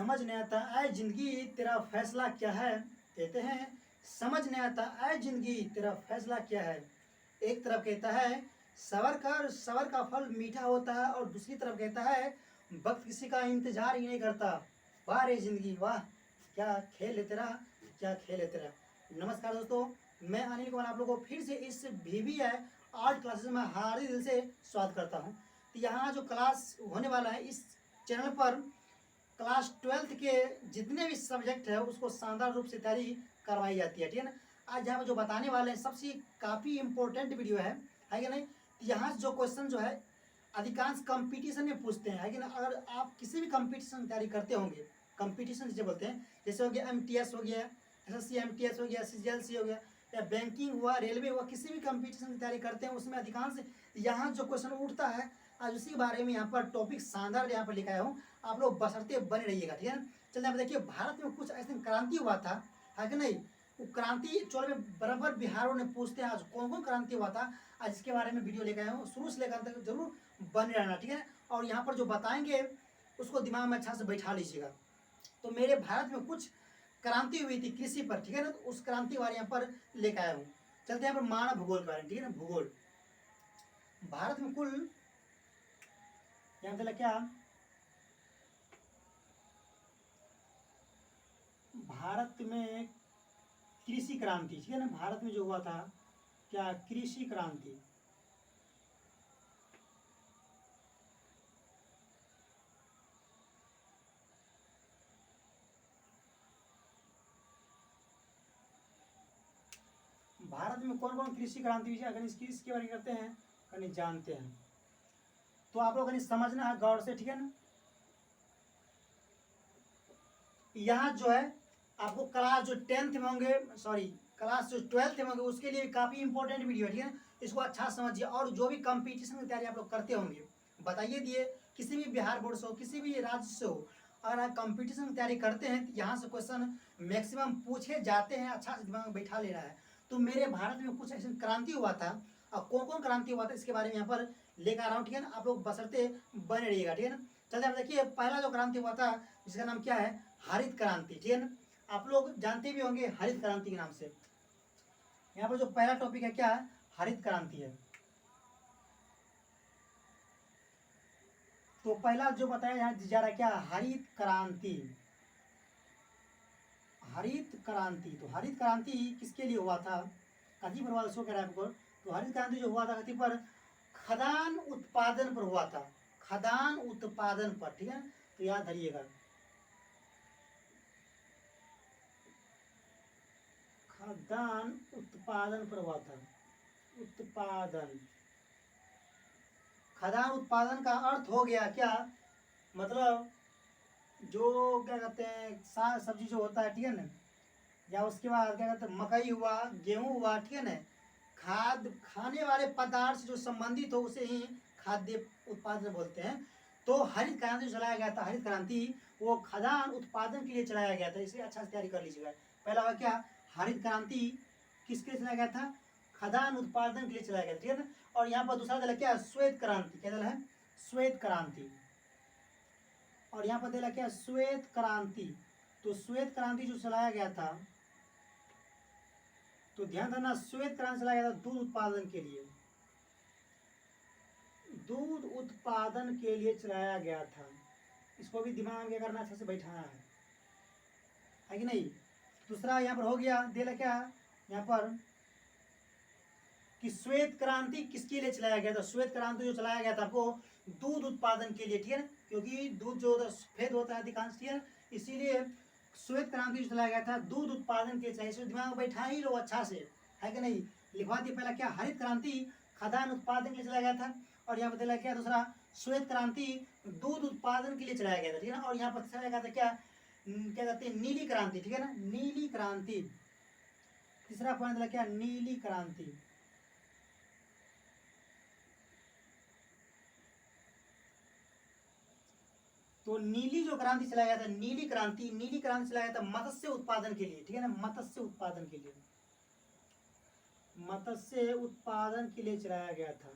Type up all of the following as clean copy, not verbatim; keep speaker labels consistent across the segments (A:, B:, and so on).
A: समझ नहीं आता ऐ जिंदगी तेरा फैसला क्या है। कहते हैं समझ नहीं आता ऐ जिंदगी तेरा फैसला क्या है। एक तरफ कहता है सबर कर, सबर का फल मीठा होता है, और दूसरी तरफ कहता है वक्त किसी का इंतजार ही नहीं करता। वाह रे जिंदगी वाह, क्या खेल है तेरा, क्या खेल है तेरा। नमस्कार दोस्तों, मैं अनिल कुमार आप लोगों को फिर से इस VVI आर्ट क्लासेस में हार्दिक दिल से स्वागत करता हूं। तो यहाँ जो क्लास होने वाला है इस चैनल पर क्लास 12th के जितने भी सब्जेक्ट है उसको शानदार रूप से तैयारी करवाई जाती है, ठीक है ना। आज यहाँ पर जो बताने वाले हैं सबसे काफ़ी इम्पोर्टेंट वीडियो है कि नहीं। यहाँ जो क्वेश्चन जो है अधिकांश कंपटीशन में पूछते हैं, है कि ना। अगर आप किसी भी कंपटीशन तैयारी करते होंगे, कंपटीशन जिसे बोलते हैं, जैसे हो गया MTS हो गया, SSC MTS हो गया, CGLC हो गया, या बैंकिंग हुआ, रेलवे हुआ, किसी भी कंपटीशन की तैयारी करते हैं उसमें अधिकांश यहाँ जो क्वेश्चन उठता है आज उसी के बारे में यहाँ पर टॉपिक शानदार यहाँ पर लिखा हूँ। आप लोग बशर्ते बने रहिएगा, ठीक है ना। चलिए यहाँ पर देखिए, भारत में कुछ ऐसी क्रांति हुआ था, है कि नहीं। वो क्रांति 14 में बराबर बिहारों ने पूछते हैं आज कौन कौन क्रांति हुआ था। आज इसके बारे में वीडियो लेकर आया हूँ, शुरू से लेकर अंत तक जरूर बने रहना, ठीक है। और यहाँ पर जो बताएंगे उसको दिमाग में अच्छा से बैठा लीजिएगा। तो मेरे भारत में कुछ क्रांति हुई थी कृषि पर, ठीक है ना। तो उस क्रांति के बारे यहाँ पर लेकर आया हूँ। चलते हैं यहाँ पर मानव भूगोल के बारे में, ठीक है ना। भूगोल भारत में कुल यहाँ पे क्या, भारत में कृषि क्रांति, ठीक है ना। भारत में जो हुआ था क्या, कृषि क्रांति। भारत में कौन कौन कृषि क्रांति हुई है, अगर इसके बारे में करते हैं कहीं जानते हैं तो आप लोग कहीं समझना है गौर से, ठीक है ना। यहाँ जो है आपको क्लास जो 10th में होंगे, सॉरी क्लास जो 12th में होंगे उसके लिए काफ़ी इंपॉर्टेंट वीडियो है, ठीक है ना। इसको अच्छा समझिए। और जो भी कंपटीशन की तैयारी आप लोग करते होंगे बताइए दिए, किसी भी बिहार बोर्ड से हो, किसी भी राज्य से हो, अगर आप कंपटीशन की तैयारी करते हैं तो यहाँ से क्वेश्चन मैक्सिमम पूछे जाते हैं। अच्छा से दिमाग में बैठा लेना है। तो मेरे भारत में कुछ ऐसी क्रांति हुआ था, और कौन कौन क्रांति हुआ था इसके बारे में यहाँ पर लेकर आ रहा हूँ, ठीक है ना। आप लोग बशर्ते बने रहिएगा, ठीक है ना। चलिए आप देखिए, पहला जो क्रांति हुआ था जिसका नाम क्या है, हरित क्रांति, ठीक है ना। आप लोग जानते भी होंगे हरित क्रांति के नाम से। यहाँ पर जो पहला टॉपिक है क्या है, हरित क्रांति है। तो पहला जो बताया यहाँ जा रहा है क्या, हरित क्रांति। हरित क्रांति, तो हरित क्रांति किसके लिए हुआ था, कथी पर हुआ था, शो कह रहा है आपको। तो हरित क्रांति जो हुआ था कथी पर, खदान उत्पादन पर हुआ था, खदान उत्पादन पर, ठीक है। तो याद धरिएगा, खदान उत्पादन पर हुआ था। उत्पादन, खदान उत्पादन का अर्थ हो गया क्या, मतलब जो क्या कहते हैं साग सब्जी जो होता है, ठीक है ना, या उसके बाद क्या कहते हैं मकई हुआ, गेहूं हुआ, ठीक है ना, खाने वाले पदार्थ से जो संबंधित हो उसे ही खाद्य उत्पादन बोलते हैं। तो हरित क्रांति जो चलाया गया था, हरित क्रांति वो खदान उत्पादन के लिए चलाया गया था। इसलिए अच्छा से तैयारी कर लीजिएगा। पहला हुआ क्या, हरित क्रांति किसके लिए चलाया गया था, खदान उत्पादन के लिए चलाया गया था, ठीक है ना। और यहाँ पर दूसरा दल क्या, श्वेत क्रांति, क्या दल है, श्वेत क्रांति। और यहाँ पर दिला क्या, श्वेत क्रांति। तो श्वेत क्रांति जो चलाया गया था, तो ध्यान देना, श्वेत क्रांति चलाया गया था दूध उत्पादन के लिए, दूध उत्पादन के लिए चलाया गया था। इसको भी दिमाग में क्या करना, अच्छे से बैठाना है कि नहीं। दूसरा यहाँ पर हो गया, दिला क्या यहाँ पर कि श्वेत क्रांति किसके लिए चलाया गया था। श्वेत क्रांति जो चलाया गया था आपको दूध उत्पादन के लिए, ठीक है ना, क्योंकि दूध जो सफेद होता है अधिकांश, ठीक है, इसीलिए श्वेत क्रांति जो चलाया गया था दूध उत्पादन के लिए चाहिए। दिमाग में बैठा ही लो अच्छा से, है कि नहीं। लिखवा दिए, पहला क्या, हरित क्रांति खाद्यान्न उत्पादन के लिए चलाया गया था, और यहाँ पर दिला क्या, दूसरा श्वेत क्रांति दूध उत्पादन के लिए चलाया गया था, ठीक है ना। और यहाँ पर चलाया गया था क्या, क्या कहते हैं नीली क्रांति, ठीक है ना, नीली क्रांति। तीसरा पॉइंट दिला क्या, नीली क्रांति। तो नीली जो क्रांति चलाया गया था, नीली क्रांति, नीली क्रांति चलाया गया था मत्स्य उत्पादन के लिए, ठीक है ना, मत्स्य उत्पादन के लिए, मत्स्य उत्पादन के लिए चलाया गया था।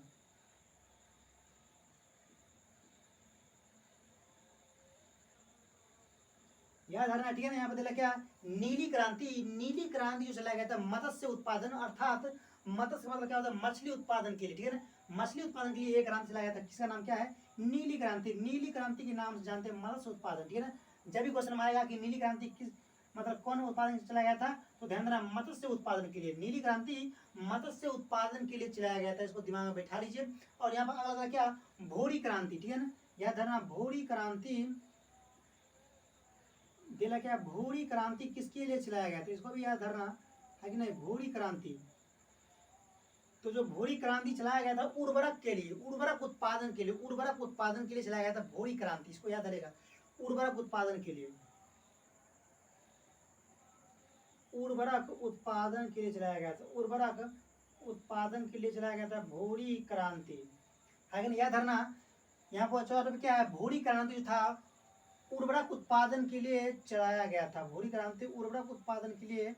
A: याद रखना, ठीक है ना। यहाँ पे दिला क्या, नीली क्रांति। नीली क्रांति जो चलाया गया था मत्स्य उत्पादन, अर्थात मत्स्य मतलब क्या होता है, मछली उत्पादन के लिए, ठीक है ना। मछली उत्पादन के लिए एक क्रांति चलाया गया था, किसका नाम क्या है, नीली क्रांति। नीली क्रांति के नाम से जानते हैं मत्स्य उत्पादन, ठीक है ना। जब भी क्वेश्चन में आएगा कि नीली क्रांति किस मतलब कौन उत्पादन चलाया गया था, तो ध्यान देना मत्स्य उत्पादन के लिए। नीली क्रांति मत्स्य उत्पादन के लिए चलाया गया था, इसको दिमाग में बैठा लीजिए। और यहाँ पर अगला क्या, भूरी क्रांति, ठीक है ना। याद रखना भूरी क्रांति दिला क्या, भूरी क्रांति किसके लिए चलाया गया था, इसको भी याद धरना है कि नहीं। भूरी क्रांति, तो जो भूरी क्रांति चलाया गया था उर्वरक के लिए, उर्वरक उत्पादन के लिए, उर्वरक उत्पादन के लिए चलाया गया था भूरी क्रांति, इसको याद रहेगा। उर्वरक उत्पादन के लिए, उर्वरक उत्पादन के लिए चलाया गया था, उर्वरक उत्पादन के लिए चलाया गया था भूरी क्रांति, है कि नहीं। याद धरना यहाँ पर चौथा क्या है, भूरी क्रांति जो था उर्वरक उत्पादन के लिए चलाया गया था। भूरी क्रांति उर्वरक उत्पादन के लिए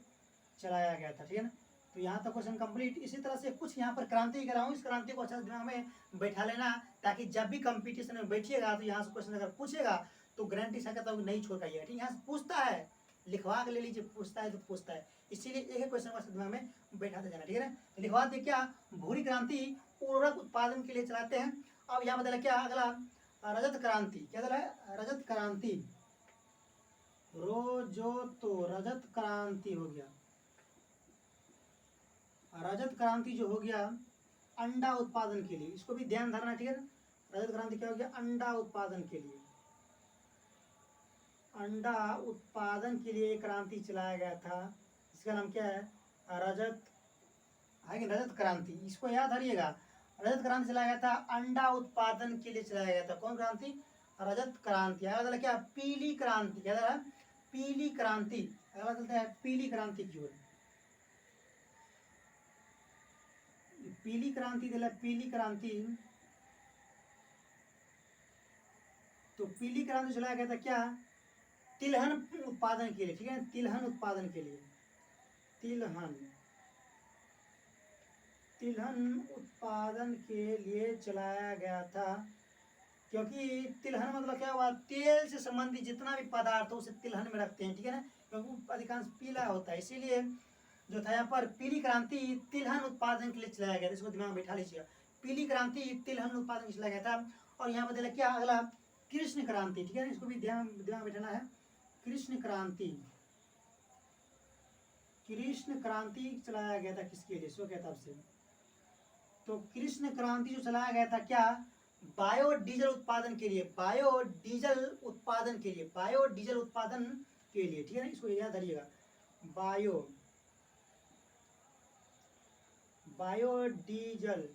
A: चलाया गया था, ठीक है ना। तो यहाँ तक क्वेश्चन कंप्लीट। इसी तरह से कुछ यहाँ पर क्रांति कराऊँ, इस क्रांति को अच्छा दिमाग में बैठा लेना, ताकि जब भी कंपटीशन में बैठिएगा तो यहाँ से क्वेश्चन अगर पूछेगा तो गारंटी से कहता हूँ नहीं छोड़ पाइएगा, ठीक है। यहाँ से पूछता है, लिखवा के ले लीजिए, पूछता है तो पूछता है, इसीलिए एक क्वेश्चन को दिमाग में बैठाते जाना, ठीक है ना। लिखवा दे क्या, भूरी क्रांति उर्वरक उत्पादन के लिए चलाते हैं। अब यहाँ बदला क्या, अगला रजत क्रांति, क्या दला है, रजत क्रांति। रोजो तो रजत क्रांति हो गया। रजत क्रांति जो हो गया अंडा उत्पादन के लिए, इसको भी ध्यान धरना, ठीक है ना। रजत क्रांति क्या हो गया, अंडा उत्पादन के लिए, अंडा उत्पादन के लिए क्रांति चलाया गया था, इसका नाम क्या है, रजत है कि रजत क्रांति, इसको याद रखिएगा। रजत क्रांति चलाया गया था अंडा उत्पादन के लिए चलाया गया था, कौन क्रांति, रजत क्रांति। अगला क्या, पीली क्रांति, क्या था, पीली क्रांति। अगला चलता है पीली क्रांति की ओर। पीली क्रांति दिला, पीली क्रांति, तो पीली क्रांति चलाया गया था क्या, तिलहन उत्पादन के लिए, ठीक है, तिलहन उत्पादन के लिए, तिलहन, तिलहन उत्पादन के लिए चलाया गया था। क्योंकि तिलहन मतलब क्या हुआ, तेल से संबंधित जितना भी पदार्थ हो उसे तिलहन में रखते हैं, ठीक है ना, क्योंकि अधिकांश पीला होता है, इसीलिए जो था यहाँ पर पीली क्रांति तिलहन उत्पादन के लिए चलाया गया था, इसको दिमाग में बैठा लीजिएगा। पीली क्रांति तिलहन उत्पादन के लिए चलाया गया था। और यहाँ पर क्या, अगला कृष्ण क्रांति, ठीक है, इसको भी दिमाग में बैठाना है। कृष्ण क्रांति, कृष्ण क्रांति चलाया गया था किसके लिए, इसको कहता है, तो कृष्ण क्रांति जो चलाया गया था क्या, बायोडीजल उत्पादन के लिए, बायोडीजल उत्पादन के लिए, बायोडीजल उत्पादन के लिए, ठीक है ना, इसको याद रखिएगा। बायोडीजल,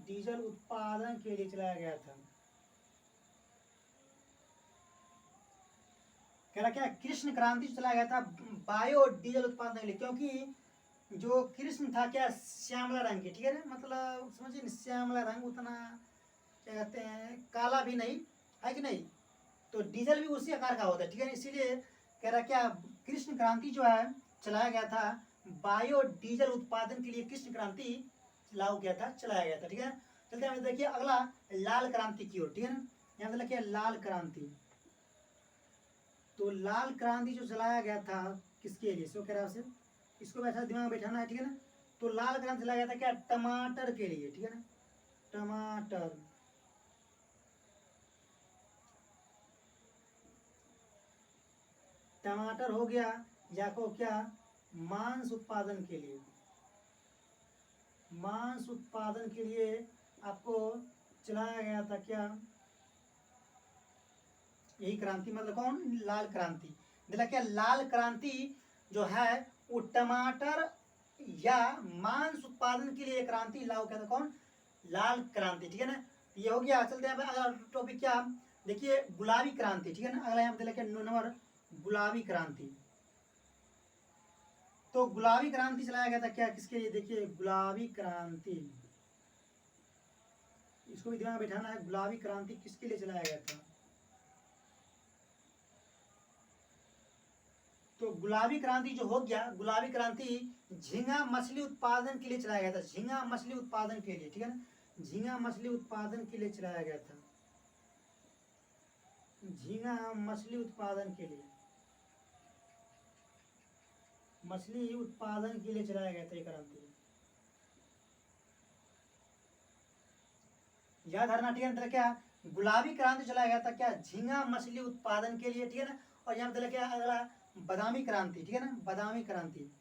A: डीजल उत्पादन के लिए चलाया गया था। कह रहा क्या, कृष्ण क्रांति चलाया गया था बायोडीजल उत्पादन के लिए, क्योंकि जो कृष्ण था क्या, श्यामला रंग की, ठीक है ना, मतलब समझिए श्यामला रंग, उतना क्या कहते हैं काला भी नहीं है कि नहीं, तो डीजल भी उसी आकार का होता है, ठीक है। इसीलिए कह रहा क्या, कृष्ण क्रांति जो है चलाया गया था बायोडीजल उत्पादन के लिए, कृष्ण क्रांति लागू किया था, चलाया गया था, ठीक है। चलते हैं देखिए अगला लाल क्रांति की ओर, ठीक है ना। यहाँ पे लिखिए लाल क्रांति, तो लाल क्रांति जो चलाया गया था किसके लिए, सो कह रहा है, इसको वैसा दिमाग में बैठाना है, ठीक है ना। तो लाल क्रांति चलाया गया था क्या, टमाटर के लिए, ठीक है ना, टमाटर, टमाटर हो गया, या को क्या, मांस उत्पादन के लिए, मांस उत्पादन के लिए आपको चलाया गया था क्या, यही क्रांति, मतलब कौन, लाल क्रांति। देखा क्या, लाल क्रांति जो है वो टमाटर या मांस उत्पादन के लिए क्रांति लागू किया था, कौन, लाल क्रांति, ठीक है ना। ये हो गया। चलते हैं अगला टॉपिक क्या, देखिए गुलाबी क्रांति, ठीक है ना। अगला यहाँ पे देखिए 9 नंबर गुलाबी क्रांति। तो गुलाबी क्रांति चलाया गया था क्या, किसके लिए, देखिए गुलाबी क्रांति, इसको भी दिमाग में बैठाना है, गुलाबी क्रांति किसके लिए चलाया गया था। तो गुलाबी क्रांति जो हो गया, गुलाबी क्रांति झींगा मछली उत्पादन के लिए चलाया गया था, झींगा मछली उत्पादन के लिए, ठीक है ना, झींगा मछली उत्पादन के लिए चलाया गया था। झींगा मछली उत्पादन के लिए, मछली उत्पादन के लिए चलाया गया था ये क्रांति। याद रखना, ठीक है। मतलब क्या, गुलाबी क्रांति चलाया गया था क्या, झींगा मछली उत्पादन के लिए, ठीक है ना। और यहाँ पे क्या अगला, बादामी क्रांति, ठीक है ना, बादामी क्रांति,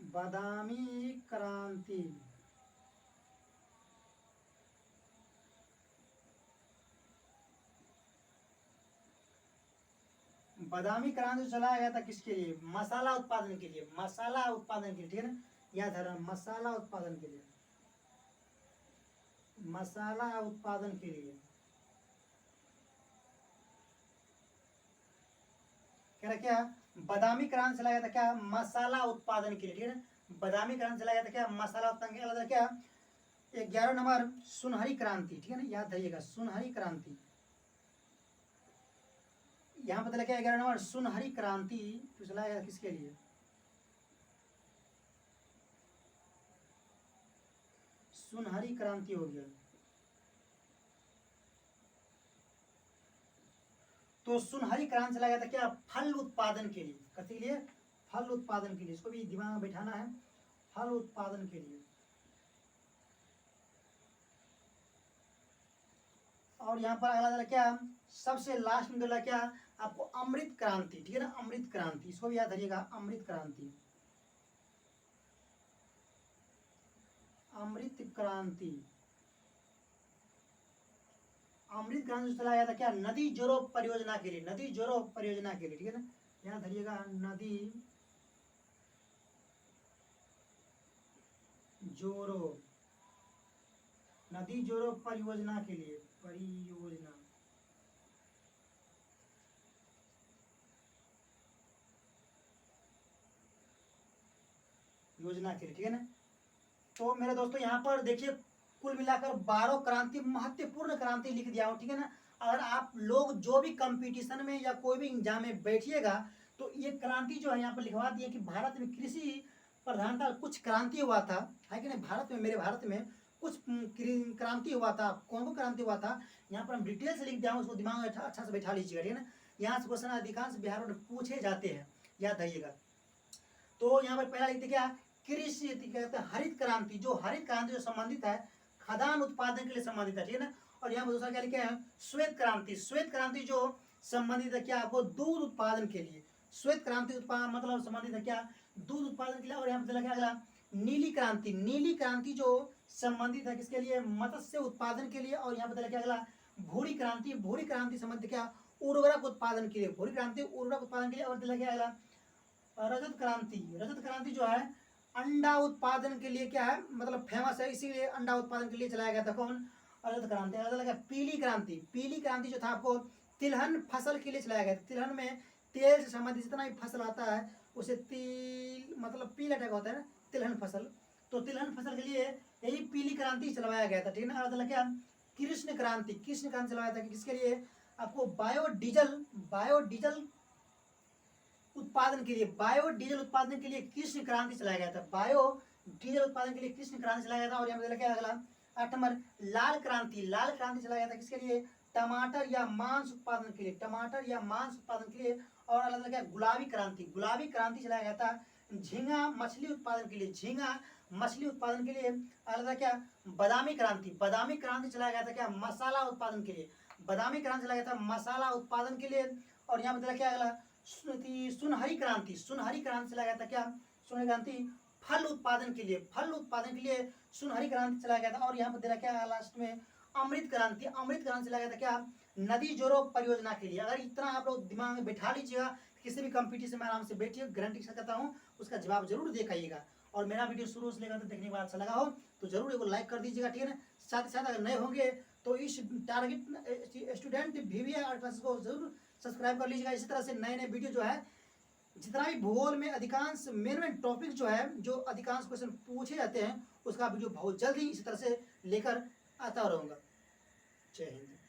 A: बादामी क्रांति, बादामी क्रांति चलाया गया था किसके लिए, मसाला उत्पादन के लिए, मसाला उत्पादन के लिए, ठीक है ना। याद रखना, मसाला उत्पादन के लिए, मसाला उत्पादन के लिए कह रहा क्या, बादामी क्रांति चलाया गया था क्या, मसाला उत्पादन के लिए, ठीक है ना। बादामी क्रांति चलाया गया था क्या, मसाला उत्पादन के लिए। क्या 11 नंबर सुनहरी क्रांति, ठीक है ना, याद रखिएगा सुनहरी क्रांति। यहाँ पता लगा 11 नंबर सुनहरी क्रांति तो चलाया गया किसके लिए, सुनहरी क्रांति हो गया। तो सुनहरी क्रांति चलाया गया था क्या, फल उत्पादन के लिए, किसके लिए, फल उत्पादन के लिए। इसको भी दिमाग में बैठाना है, फल उत्पादन के लिए। और यहाँ पर अगला क्या, सबसे लास्ट में बोला क्या आपको, अमृत क्रांति, ठीक है ना, अमृत क्रांति, इसको भी याद रखिएगा, अमृत क्रांति, अमृत क्रांति, अमृत क्रांति चलाया गया था क्या, नदी जोड़ो परियोजना के लिए, नदी जोड़ो परियोजना के लिए, ठीक है ना, याद रखिएगा नदी जोड़ो, नदी जोड़ो परियोजना के लिए, परियोजना, योजना के लिए, ठीक है ना। तो मेरे दोस्तों यहाँ पर देखिए कुल मिलाकर 12 क्रांति, महत्वपूर्ण क्रांति लिख दिया हूँ, ठीक है ना। अगर आप लोग जो भी कंपटीशन में या कोई भी एग्जाम में बैठिएगा तो ये क्रांति जो है यहाँ पर लिखवा दिए कि भारत में कृषि प्रधानता कुछ क्रांति हुआ था, है कि नहीं, भारत में, मेरे भारत में कुछ क्रांति हुआ था। कौन को क्रांति हुआ था, यहाँ पर हम डिटेल से लिख दिया हूँ, उसको दिमाग में अच्छा से बैठा लीजिएगा, ठीक है ना। यहाँ से क्वेश्चन अधिकांश बिहार में पूछे जाते हैं, याद रखिएगा। तो यहाँ पर पहला लिखते क्या, कृषि कहते हैं हरित क्रांति, जो हरित क्रांति जो संबंधित है खदान उत्पादन के लिए संबंधित है, ठीक है ना। और यहाँ पर दूसरा क्या लिखे हैं, श्वेत क्रांति, श्वेत क्रांति जो संबंधित है क्या आपको, दूध उत्पादन के लिए, श्वेत क्रांति उत्पादन मतलब संबंधित है क्या, दूध उत्पादन के लिए। और यहाँ पर क्या अगला, नीली क्रांति, नीली क्रांति जो संबंधित है किसके लिए, मत्स्य उत्पादन के लिए। और यहाँ पर क्या अगला, भूरी क्रांति, भूरी क्रांति संबंधित क्या, उर्वरक उत्पादन के लिए, भूरी क्रांति उर्वरक उत्पादन के लिए। और क्या अगला, रजत क्रांति, रजत क्रांति जो है अंडा उत्पादन के लिए क्या है, मतलब फेमस है, इसीलिए अंडा उत्पादन के लिए चलाया गया था, कौन, रजत क्रांति। लगा पीली क्रांति, पीली क्रांति जो था आपको तिलहन फसल के लिए चलाया गया था। तिलहन में तेल से संबंधित जितना भी फसल आता है उसे तिल मतलब पीला टाइप होता है ना, तिलहन फसल। तो तिलहन फसल के लिए यही पीली क्रांति चलवाया गया था, ठीक है ना। क्या कृष्ण क्रांति, कृष्ण क्रांति चलवाया था किसके लिए, आपको बायोडीजल, बायोडीजल उत्पादन के लिए, बायोडीजल उत्पादन के लिए कृष्ण क्रांति चलाया गया था, बायोडीजल उत्पादन के लिए कृष्ण क्रांति चलाया गया था। और यहाँ पे क्या अगला 8 नंबर लाल क्रांति, लाल क्रांति चलाया गया था किसके लिए, टमाटर या मांस उत्पादन के लिए, टमाटर या मांस उत्पादन के लिए। और अलग अलग क्या, गुलाबी क्रांति, गुलाबी क्रांति चलाया गया था झींगा मछली उत्पादन के लिए, झींगा मछली उत्पादन के लिए। अलग क्या, बादामी क्रांति, बादामी क्रांति चलाया गया था क्या, मसाला उत्पादन के लिए, बादामी क्रांति चलाया गया था मसाला उत्पादन के लिए। और यहाँ पे क्या अगला, सुनहरी क्रांति, सुनहरी क्रांति चलाया गया था क्या, सुनहरी क्रांति फल उत्पादन के लिए, फल उत्पादन के लिए सुनहरी क्रांति चलाया गया था। और यहाँ पर दे क्या लास्ट में, अमृत क्रांति, अमृत क्रांति चलाया गया था क्या, नदी जोड़ो परियोजना के लिए। अगर इतना आप लोग दिमाग में बैठा लीजिएगा, किसी भी कंपटीशन में आराम से बैठिए, गारंटी करता हूँ उसका जवाब जरूर देखाइएगा। और मेरा वीडियो शुरू से लेकर देखने के बाद अच्छा लगा हो तो जरूर एक लाइक कर दीजिएगा, ठीक है ना। साथ ही साथ अगर नए होंगे तो इस target student VVA art classes को जरूर सब्सक्राइब कर लीजिएगा। इसी तरह से नए नए वीडियो जो है, जितना भी भूगोल में अधिकांश मेन टॉपिक जो है, जो अधिकांश क्वेश्चन पूछे जाते हैं, उसका वीडियो बहुत जल्दी इसी तरह से लेकर आता रहूँगा। जय हिंद।